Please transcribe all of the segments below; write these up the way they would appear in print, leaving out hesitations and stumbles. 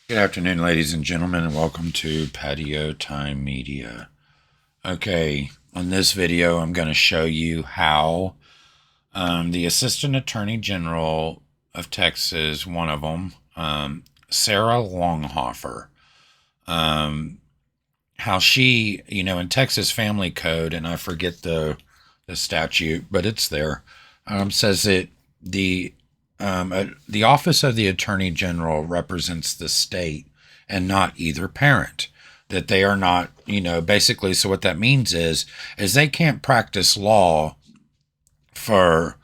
Good afternoon, ladies and gentlemen, and welcome to Patio Time Media. Okay, on this video, I'm going to show you how the Assistant Attorney General of Texas, one of them, Sarah Longhofer, how she, in Texas Family Code, and I forget the statute, but it's there, says that the office of the Attorney General represents the state and not either parent. That they are not, basically. So what that means is they can't practice law for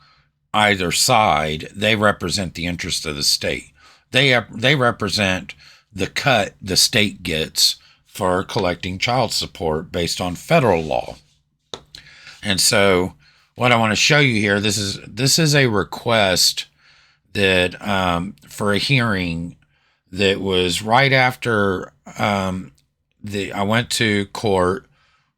either side. They represent the interest of the state. They represent the cut the state gets for collecting child support based on federal law. And so, what I want to show you here, this is a request that for a hearing that was right after I went to court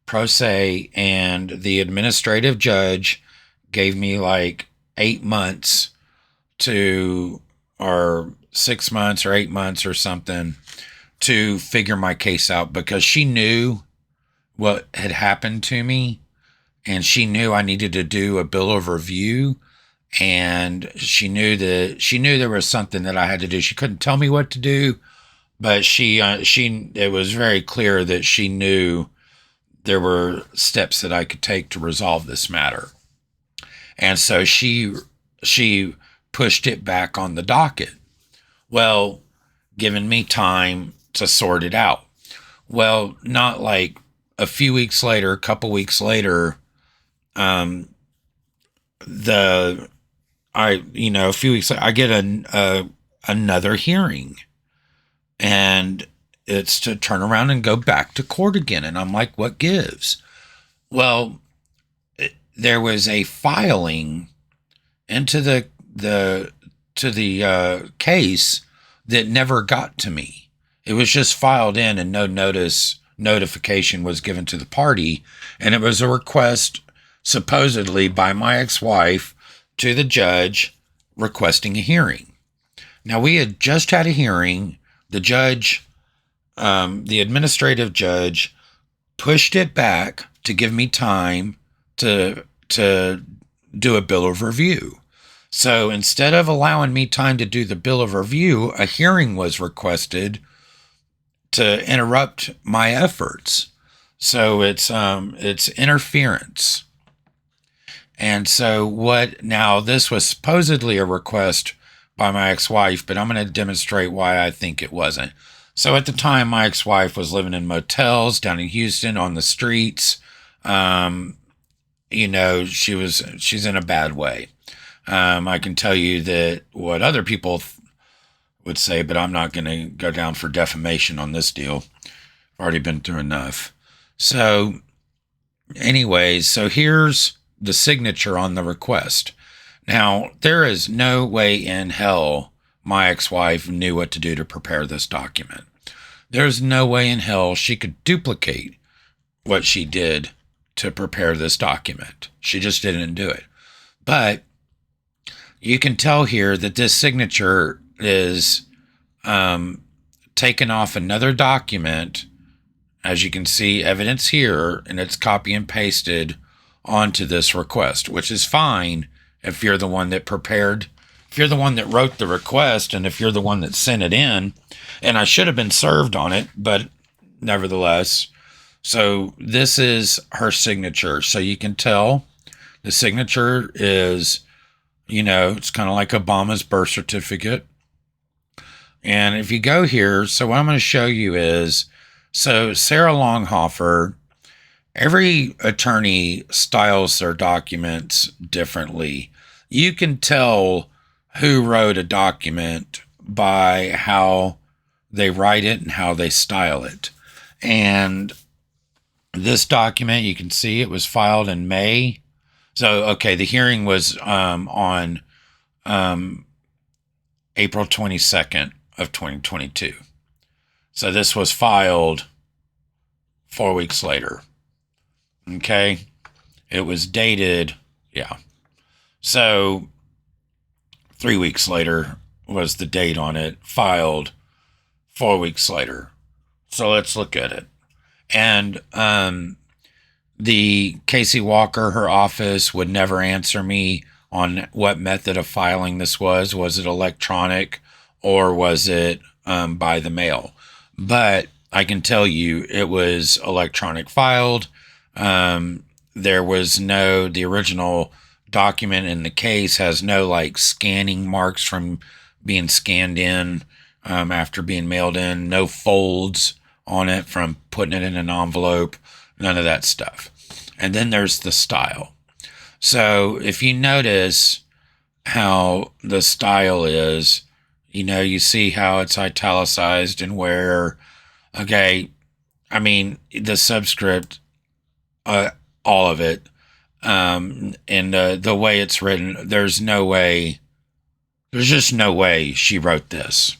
pro se, and the administrative judge gave me like 8 months to, or 6 months or 8 months or something, to figure my case out, because she knew what had happened to me, and she knew I needed to do a bill of review, and she knew there was something that I had to do. She couldn't tell me what to do, but it was very clear that she knew there were steps that I could take to resolve this matter. And so she pushed it back on the docket. Well, giving me time to sort it out. Well, not like a few weeks later, a couple weeks later, a few weeks later, I get another hearing, and it's to turn around and go back to court again. And I'm like, what gives? Well, there was a filing into the case that never got to me. It was just filed in, and no notification was given to the party. And it was a request supposedly by my ex-wife to the judge requesting a hearing. Now, we had just had a hearing. The judge, the administrative judge, pushed it back to give me time to do a bill of review. So instead of allowing me time to do the bill of review, a hearing was requested to interrupt my efforts. So it's interference. And so now this was supposedly a request by my ex-wife, but I'm going to demonstrate why I think it wasn't. So at the time, my ex-wife was living in motels down in Houston on the streets. She's in a bad way. I can tell you that what other people would say, but I'm not going to go down for defamation on this deal. I've already been through enough. So anyways, so here's the signature on the request. Now, there is no way in hell my ex-wife knew what to do to prepare this document. There's no way in hell she could duplicate what she did to prepare this document. She just didn't do it. But you can tell here that this signature is taken off another document. As you can see, evidence here, and it's copy and pasted onto this request, which is fine if you're the one that prepared, if you're the one that wrote the request, and if you're the one that sent it in. And I should have been served on it, but nevertheless. So this is her signature. So you can tell the signature is, it's kind of like Obama's birth certificate. And if you go here, so what I'm going to show you is, so Sarah Longhofer, every attorney styles their documents differently. You can tell who wrote a document by how they write it and how they style it. And this document, you can see it was filed in May. So, okay, the hearing was on April 22nd of 2022. So this was filed 4 weeks later. Okay, it was dated, yeah. So 3 weeks later was the date on it, filed 4 weeks later. So let's look at it. And the Casey Walker, her office, would never answer me on what method of filing this was. Was it electronic or was it by the mail? But I can tell you it was electronic filed. There was the original document in the case has no like scanning marks from being scanned in after being mailed in, no folds on it from putting it in an envelope, none of that stuff. And then there's the style. So if you notice how the style is, you see how it's italicized and where, okay, I mean, the subscript, all of it, and the way it's written, there's just no way she wrote this.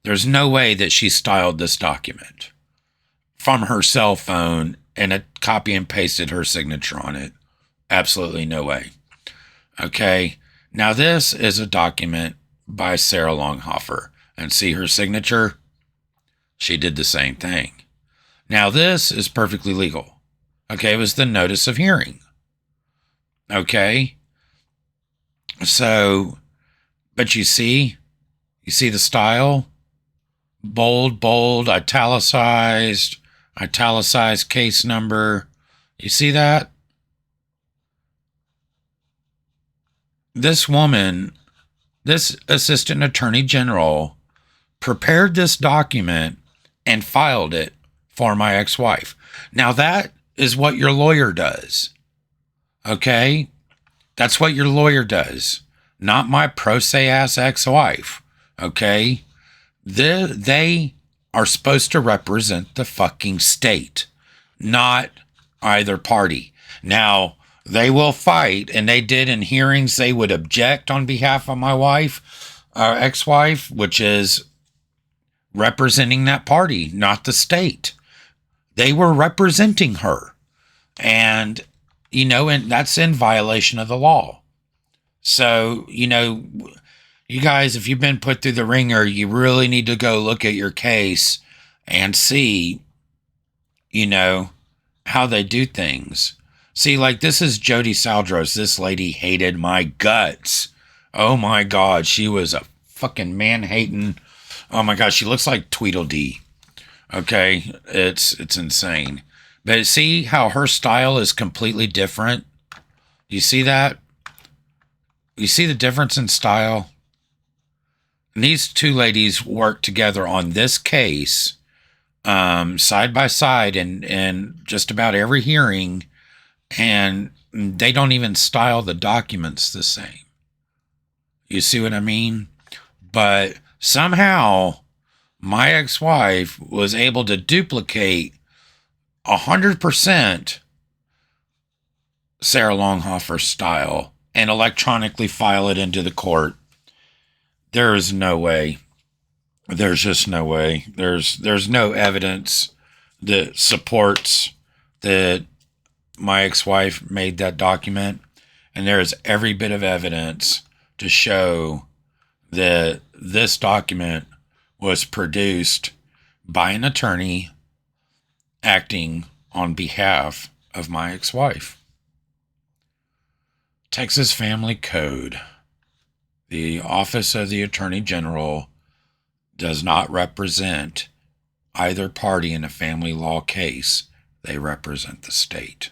There's no way that she styled this document from her cell phone and it copy and pasted her signature on it. Absolutely no way. Okay. Now this is a document by Sarah Longhofer, and see her signature? She did the same thing. Now this is perfectly legal. Okay. It was the notice of hearing. Okay. So, but you see the style? Bold, italicized case number. You see that? This woman, this assistant attorney general, prepared this document and filed it for my ex-wife. Now that is what your lawyer does. Okay? That's what your lawyer does. Not my pro se ass ex-wife. Okay? They are supposed to represent the fucking state, not either party. Now, they will fight, and they did in hearings. They would object on behalf of my wife, ex-wife, which is representing that party, not the state. They were representing her. And, and that's in violation of the law. So, you guys, if you've been put through the ringer, you really need to go look at your case and see, how they do things. See, like this is Jody Saldros. This lady hated my guts. Oh my God. She was a fucking man-hating. Oh my God. She looks like Tweedledee. Okay. It's insane. But see how her style is completely different? You see that? You see the difference in style? And these two ladies worked together on this case, side by side in just about every hearing, and they don't even style the documents the same. You see what I mean? But somehow my ex-wife was able to duplicate 100% Sarah Longhofer's style and electronically file it into the court. There is no way. There's just no way. There's no evidence that supports that my ex-wife made that document. And there is every bit of evidence to show that this document was produced by an attorney acting on behalf of my ex-wife. Texas Family Code. The Office of the Attorney General does not represent either party in a family law case. They represent the state.